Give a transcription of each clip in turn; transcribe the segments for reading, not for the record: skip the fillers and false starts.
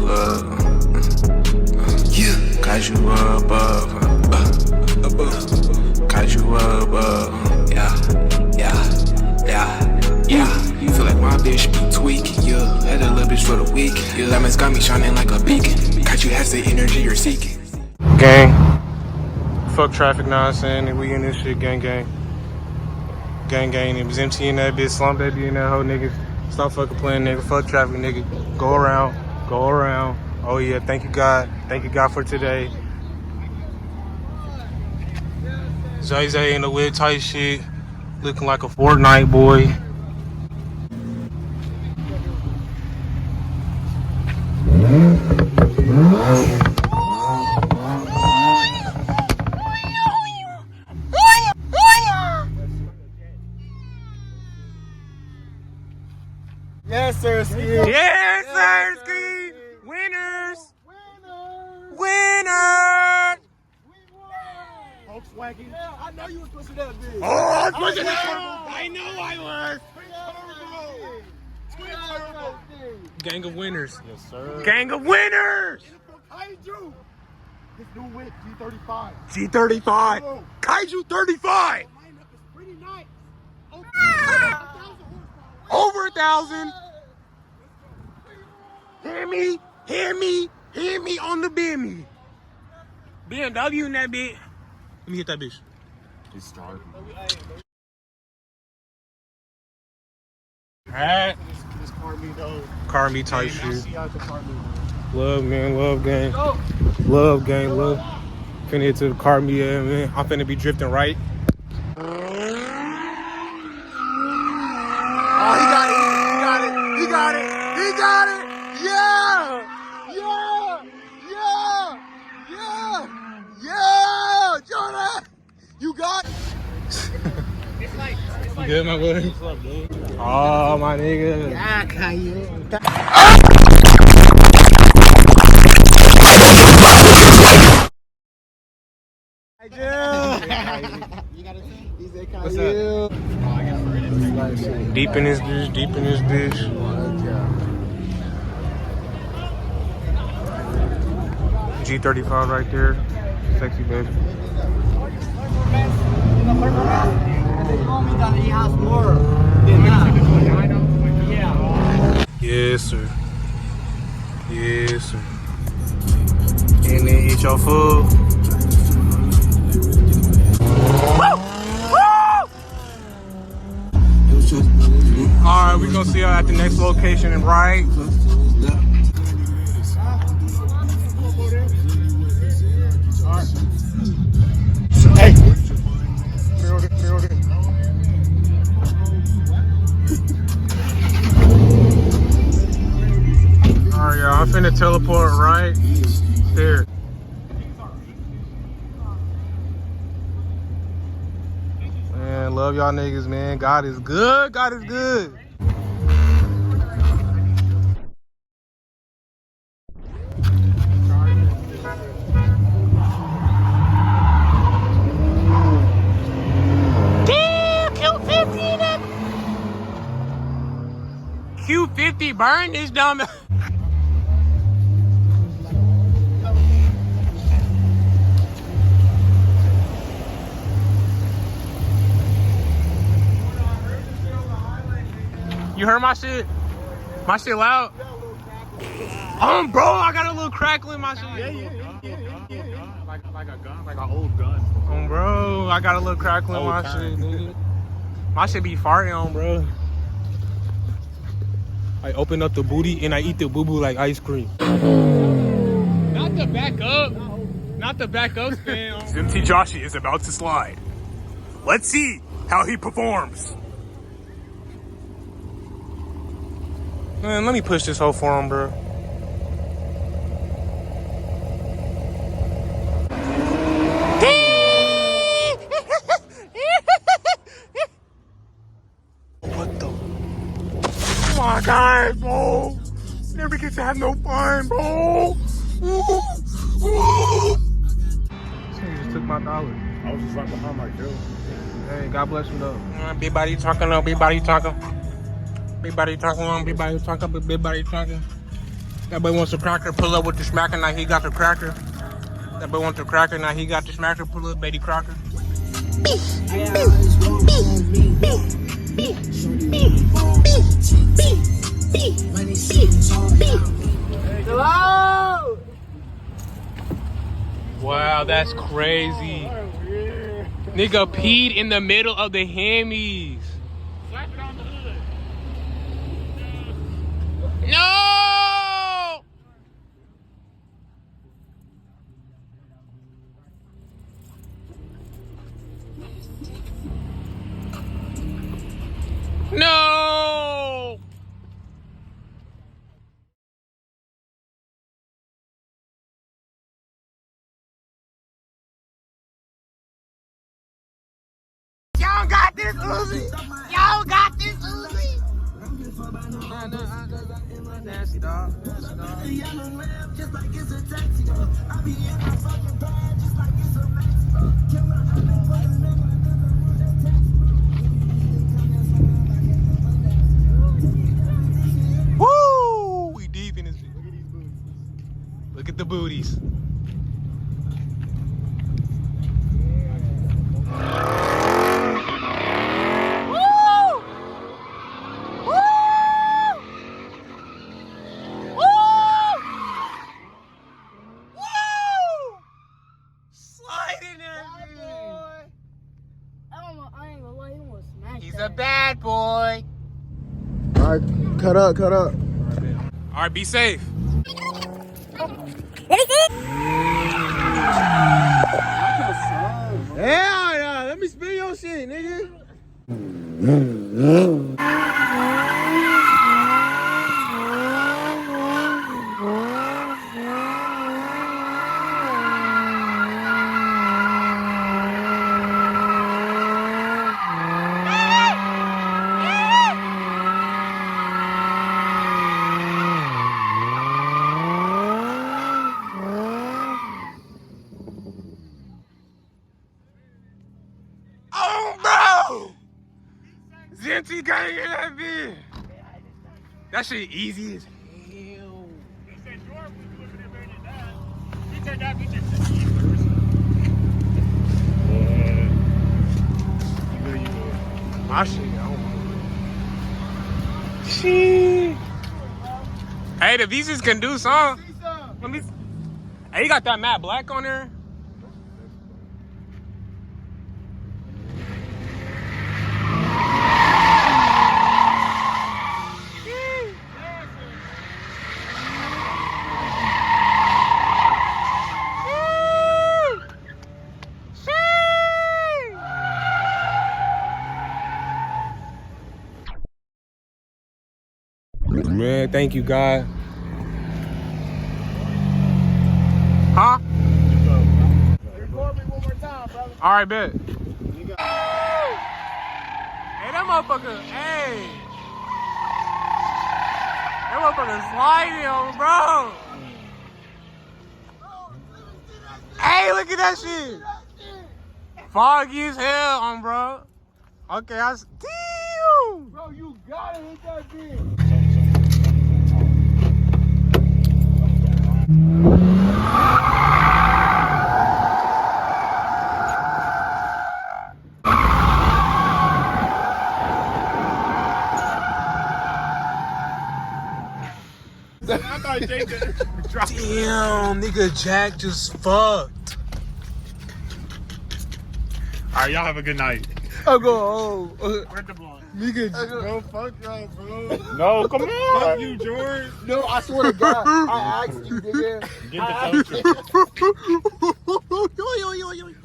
love. Cause you above. Cause you above. Yeah. Feel like my bitch be tweaking, yeah. Had a little bitch for the week, yeah. Lemons got me shining like a beacon. Cause you has the energy you're seeking. Gang. Fuck traffic nonsense. We in this shit, gang. Gang. It was empty in that bitch. Slump that bitch in that hoe, nigga. Stop fucking playing, nigga. Fuck traffic, nigga. Go around. Oh yeah, thank you God. Thank you God for today. Zay in the wig tight shit. Looking like a Fortnite boy. Yes, sir, Ski. Yes, sir, Ski. Winners. Volkswagen. Yeah, I know you was pushing that bitch. Oh, I was pushing that. I know I was. Gang of winners. Yes, sir. Gang of winners. Kaiju. This new whip, G35. G35. Oh. Kaiju 35. Lineup is pretty nice. Over 1,000. Hear me on the bimmy. BMW in that bitch. Let me get that bitch. It's starting. Alright. This car me though. Car me tight shit. See out the car me. Love, man. Love, gang. Love, gang. Love. Finna hit to the car me, yeah, man. I'm finna be drifting right. Oh, he got it. Yeah, Jonah. You got it. You good, my boy? What's up, dude? Oh, my nigga. Yeah, Caillou. What's up? Deep in this bitch. G35 right there. Sexy baby. Yes, sir. And then eat your food. Alright, we're gonna see y'all at the next location and right. Hey. Alright, y'all, I'm finna teleport right there. Man, love y'all niggas, man. God is good. Q50 burn this dumb. You heard my shit? My shit loud? Bro, I got a little crackle in my shit. Yeah. Like a gun, like an old gun. Bro, I got a little crackle in my shit, nigga. My shit be farting on, bro. I open up the booty and I eat the boo-boo like ice cream. Not the back up. Not the back up spin. ZemT Joshi is about to slide. Let's see how he performs. Man, let me push this hoe for him, bro. What the? Oh my God, bro. Never get to have no fun, bro. This nigga just took my dollar. I was just right behind my girl. Hey, God bless him though. Big body talking, big body talking. Big body talking, big body talking, big body talking. That boy wants a cracker, pull up with the smacker, now he got the cracker. That boy wants a cracker, now he got the smacker, pull up, baby cracker. Hello! Wow, that's crazy. Nigga peed in the middle of the Hemis. Slap it on the hood. No! No! Y'all got this Uzi. Y'all got this Uzi. Nasty dog. Nasty dog. Woo! We deep in this. Look at the booties. He's a bad boy. Alright, cut up, cut up. All right, be safe. Hell yeah, let me spin your shit, nigga. Oh, bro! ZemT gang in that bitch. That shit easy as hell. He said Jordan was looking at better than that. He said that bitch is My shit, I don't know. Shit. Hey, the Visas can do something. Let me. Hey, you got that matte black on there? Man, thank you, God. Huh? Record me one more time, brother. All right, bet. Hey, that motherfucker, hey. That motherfucker sliding on, bro. Hey, look at that shit. Foggy as hell on, bro. Okay, damn. Bro, you gotta hit that bitch. Damn, nigga, Jack just fucked. Alright, y'all have a good night. I'll go home. Where's the blunt? Nigga, Bro, fuck y'all, bro. No, come on. Fuck you, George. no, I swear to God, I asked you, nigga. Get the culture.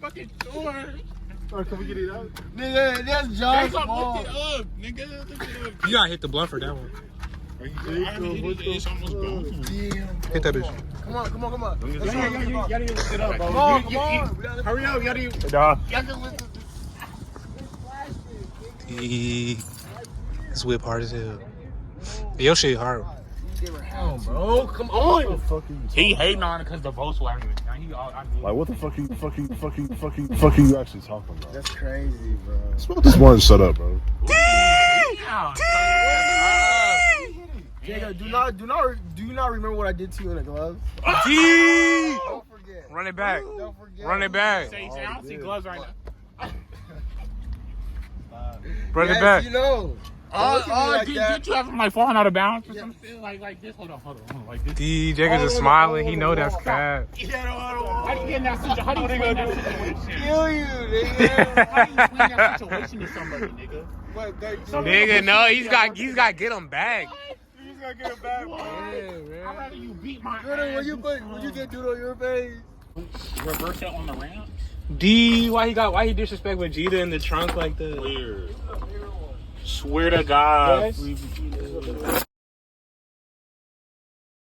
Fucking George. Alright, can we get it out? Nigga, that's John's Lift fault. it up, nigga. Lift it up. You gotta hit the blunt for that one. It's almost gone. Hit that bitch. Come on. You gotta lift it up, bro. Come on. Hurry up, you gotta. This whip hard as hell. Hey, your shit hard. Bro, come on. He hating on it because the Volkswagen. Like, what the fuck you actually talking about? That's crazy, bro. Smoke this one and shut up, bro. Jacob, do you not remember what I did to you in the gloves? D. Don't forget. Run it back. Don't forget. Run it back. Say, I don't see gloves right now. Run Yes, it back. you know. Did you have him like falling out of bounds or something like this? Hold on, like this. D. Jacobs is smiling. He know that's cap. How do you get in that situation? How do you explain that situation? Kill you, nigga. How do you explain that situation to somebody, nigga? Nigga, no, he's got to get him back. He's gonna get it back, bro. I'd rather you beat my Jordan, ass. when you get dude on your face? Reverse it on the ramp? D. Why he disrespect Vegeta in the trunk like that? Weird. Swear to God. Yes.